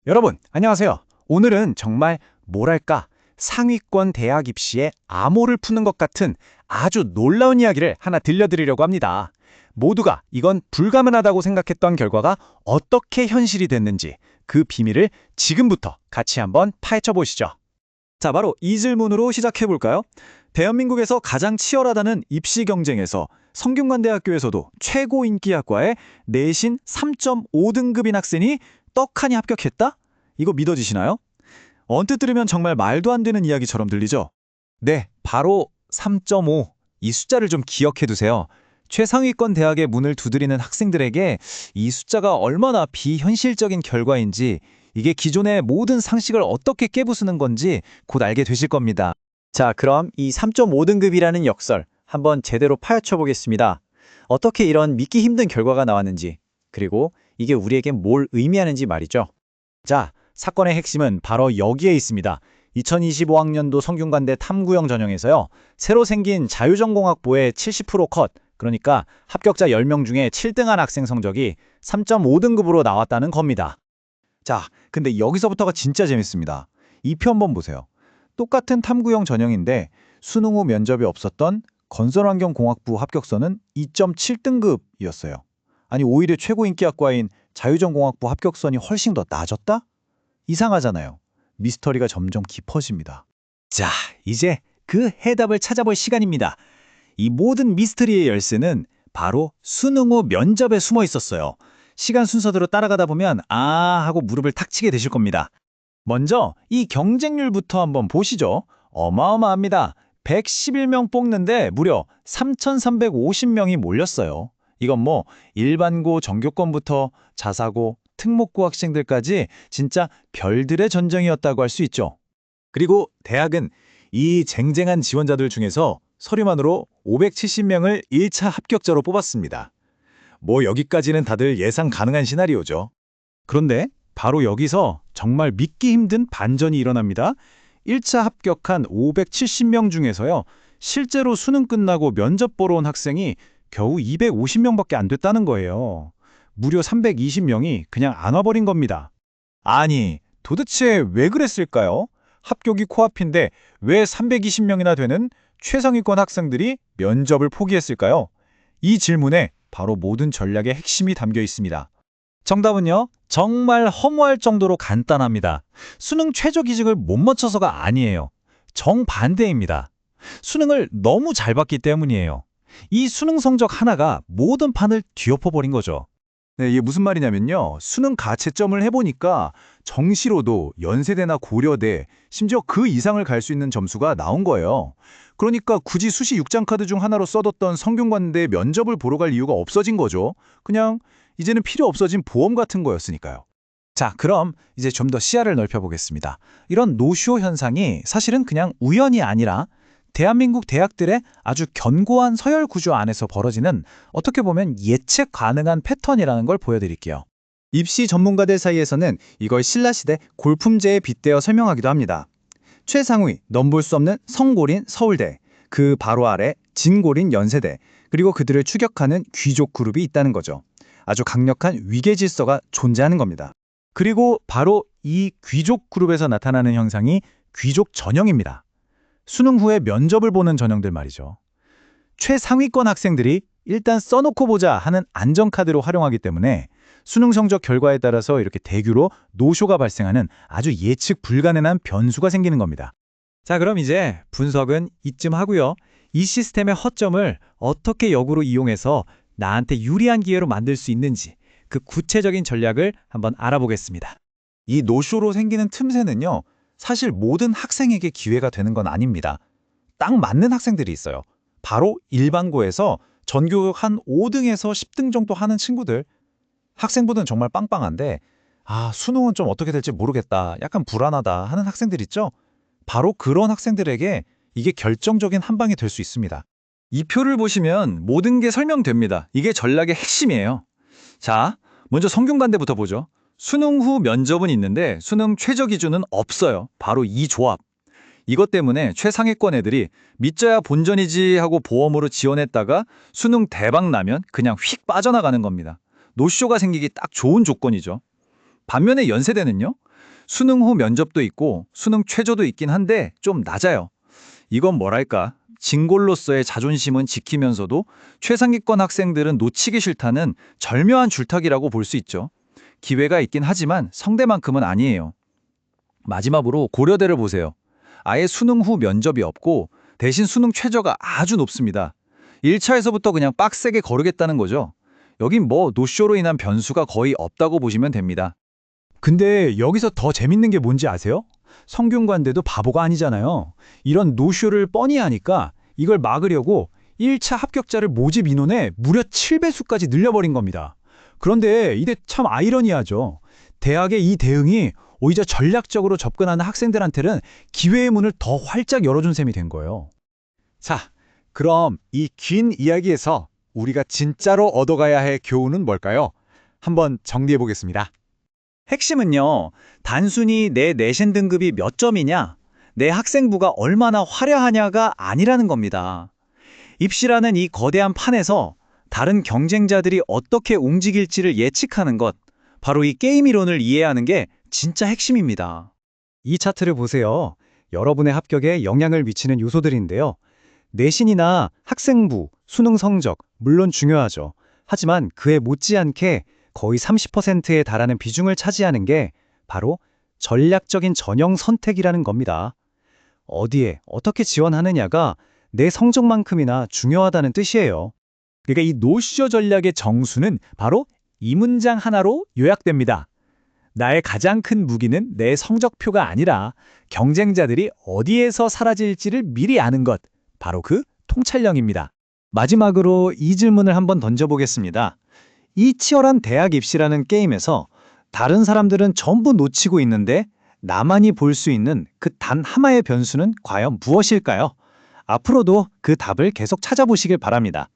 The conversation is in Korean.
여러분, 안녕하세요. 오늘은 정말 뭐랄까 상위권 대학 입시의 암호를 푸는 것 같은 아주 놀라운 이야기를 하나 들려드리려고 합니다. 모두가 이건 불가능하다고 생각했던 결과가 어떻게 현실이 됐는지 그 비밀을 지금부터 같이 한번 파헤쳐 보시죠. 자, 바로 이 질문으로 시작해 볼까요? 대한민국에서 가장 치열하다는 입시 경쟁에서 성균관대학교에서도 최고 인기 학과에 내신 3.5등급인 학생이 떡하니 합격했다? 이거 믿어지시나요? 언뜻 들으면 정말 말도 안 되는 이야기처럼 들리죠? 네, 바로 3.5. 이 숫자를 좀 기억해 두세요. 최상위권 대학의 문을 두드리는 학생들에게 이 숫자가 얼마나 비현실적인 결과인지, 이게 기존의 모든 상식을 어떻게 깨부수는 건지 곧 알게 되실 겁니다. 자, 그럼 이 3.5등급이라는 역설 한번 제대로 파헤쳐 보겠습니다. 어떻게 이런 믿기 힘든 결과가 나왔는지, 그리고 이게 우리에게 뭘 의미하는지 말이죠. 자, 사건의 핵심은 바로 여기에 있습니다. 2025학년도 성균관대 탐구형 전형에서요. 새로 생긴 자유전공학부의 70% 컷, 그러니까 합격자 10명 중에 7등한 학생 성적이 3.5등급으로 나왔다는 겁니다. 자, 근데 여기서부터가 진짜 재밌습니다. 이 표 한번 보세요. 똑같은 탐구형 전형인데 수능 후 면접이 없었던 건설환경공학부 합격서는 2.7등급이었어요. 아니, 오히려 최고 인기 학과인 자유전공학부 합격선이 훨씬 더 낮았다? 이상하잖아요. 미스터리가 점점 깊어집니다. 자, 이제 그 해답을 찾아볼 시간입니다. 이 모든 미스터리의 열쇠는 바로 수능 후 면접에 숨어 있었어요. 시간 순서대로 따라가다 보면 하고 무릎을 탁 치게 되실 겁니다. 먼저 이 경쟁률부터 한번 보시죠. 어마어마합니다. 111명 뽑는데 무려 3,350명이 몰렸어요. 이건 뭐 일반고 전교권부터 자사고, 특목고 학생들까지 진짜 별들의 전쟁이었다고 할 수 있죠. 그리고 대학은 이 쟁쟁한 지원자들 중에서 서류만으로 570명을 1차 합격자로 뽑았습니다. 뭐 여기까지는 다들 예상 가능한 시나리오죠. 그런데 바로 여기서 정말 믿기 힘든 반전이 일어납니다. 1차 합격한 570명 중에서요. 실제로 수능 끝나고 면접 보러 온 학생이 겨우 250명밖에 안 됐다는 거예요. 무려 320명이 그냥 안 와버린 겁니다. 아니, 도대체 왜 그랬을까요? 합격이 코앞인데 왜 320명이나 되는 최상위권 학생들이 면접을 포기했을까요? 이 질문에 바로 모든 전략의 핵심이 담겨 있습니다. 정답은요, 정말 허무할 정도로 간단합니다. 수능 최저기직을 못 맞춰서가 아니에요. 정반대입니다. 수능을 너무 잘 봤기 때문이에요. 이 수능 성적 하나가 모든 판을 뒤엎어버린 거죠. 네, 이게 무슨 말이냐면요. 수능 가채점을 해보니까 정시로도 연세대나 고려대, 심지어 그 이상을 갈 수 있는 점수가 나온 거예요. 그러니까 굳이 수시 6장 카드 중 하나로 써뒀던 성균관대 면접을 보러 갈 이유가 없어진 거죠. 그냥 이제는 필요 없어진 보험 같은 거였으니까요. 자, 그럼 이제 좀 더 시야를 넓혀보겠습니다. 이런 노쇼 현상이 사실은 그냥 우연이 아니라 대한민국 대학들의 아주 견고한 서열 구조 안에서 벌어지는, 어떻게 보면 예측 가능한 패턴이라는 걸 보여드릴게요. 입시 전문가들 사이에서는 이걸 신라시대 골품제에 빗대어 설명하기도 합니다. 최상위, 넘볼 수 없는 성골인 서울대, 그 바로 아래 진골인 연세대, 그리고 그들을 추격하는 귀족 그룹이 있다는 거죠. 아주 강력한 위계 질서가 존재하는 겁니다. 그리고 바로 이 귀족 그룹에서 나타나는 형상이 귀족 전형입니다. 수능 후에 면접을 보는 전형들 말이죠. 최상위권 학생들이 일단 써놓고 보자 하는 안전카드로 활용하기 때문에 수능 성적 결과에 따라서 이렇게 대규로 노쇼가 발생하는 아주 예측 불가능한 변수가 생기는 겁니다. 자, 그럼 이제 분석은 이쯤 하고요. 이 시스템의 허점을 어떻게 역으로 이용해서 나한테 유리한 기회로 만들 수 있는지, 그 구체적인 전략을 한번 알아보겠습니다. 이 노쇼로 생기는 틈새는요. 사실 모든 학생에게 기회가 되는 건 아닙니다. 딱 맞는 학생들이 있어요. 바로 일반고에서 전교육 한 5등에서 10등 정도 하는 친구들. 학생부는 정말 빵빵한데 수능은 좀 어떻게 될지 모르겠다, 약간 불안하다 하는 학생들 있죠? 바로 그런 학생들에게 이게 결정적인 한 방이 될 수 있습니다. 이 표를 보시면 모든 게 설명됩니다. 이게 전략의 핵심이에요. 자, 먼저 성균관대부터 보죠. 수능 후 면접은 있는데 수능 최저 기준은 없어요. 바로 이 조합. 이것 때문에 최상위권 애들이 믿져야 본전이지 하고 보험으로 지원했다가 수능 대박 나면 그냥 휙 빠져나가는 겁니다. 노쇼가 생기기 딱 좋은 조건이죠. 반면에 연세대는요. 수능 후 면접도 있고 수능 최저도 있긴 한데 좀 낮아요. 이건 뭐랄까, 진골로서의 자존심은 지키면서도 최상위권 학생들은 놓치기 싫다는 절묘한 줄타기라고 볼 수 있죠. 기회가 있긴 하지만 성대만큼은 아니에요. 마지막으로 고려대를 보세요. 아예 수능 후 면접이 없고 대신 수능 최저가 아주 높습니다. 1차에서부터 그냥 빡세게 거르겠다는 거죠. 여긴 뭐 노쇼로 인한 변수가 거의 없다고 보시면 됩니다. 근데 여기서 더 재밌는 게 뭔지 아세요? 성균관대도 바보가 아니잖아요. 이런 노쇼를 뻔히 하니까 이걸 막으려고 1차 합격자를 모집 인원에 무려 7배수까지 늘려버린 겁니다. 그런데 이게 참 아이러니하죠. 대학의 이 대응이 오히려 전략적으로 접근하는 학생들한테는 기회의 문을 더 활짝 열어준 셈이 된 거예요. 자, 그럼 이 긴 이야기에서 우리가 진짜로 얻어가야 할 교훈은 뭘까요? 한번 정리해 보겠습니다. 핵심은요, 단순히 내 내신 등급이 몇 점이냐, 내 학생부가 얼마나 화려하냐가 아니라는 겁니다. 입시라는 이 거대한 판에서 다른 경쟁자들이 어떻게 움직일지를 예측하는 것, 바로 이 게임 이론을 이해하는 게 진짜 핵심입니다. 이 차트를 보세요. 여러분의 합격에 영향을 미치는 요소들인데요. 내신이나 학생부, 수능 성적, 물론 중요하죠. 하지만 그에 못지않게 거의 30%에 달하는 비중을 차지하는 게 바로 전략적인 전형 선택이라는 겁니다. 어디에 어떻게 지원하느냐가 내 성적만큼이나 중요하다는 뜻이에요. 그러니까 이 노쇼 전략의 정수는 바로 이 문장 하나로 요약됩니다. 나의 가장 큰 무기는 내 성적표가 아니라 경쟁자들이 어디에서 사라질지를 미리 아는 것, 바로 그 통찰력입니다. 마지막으로 이 질문을 한번 던져보겠습니다. 이 치열한 대학 입시라는 게임에서 다른 사람들은 전부 놓치고 있는데 나만이 볼 수 있는 그 단 하나의 변수는 과연 무엇일까요? 앞으로도 그 답을 계속 찾아보시길 바랍니다.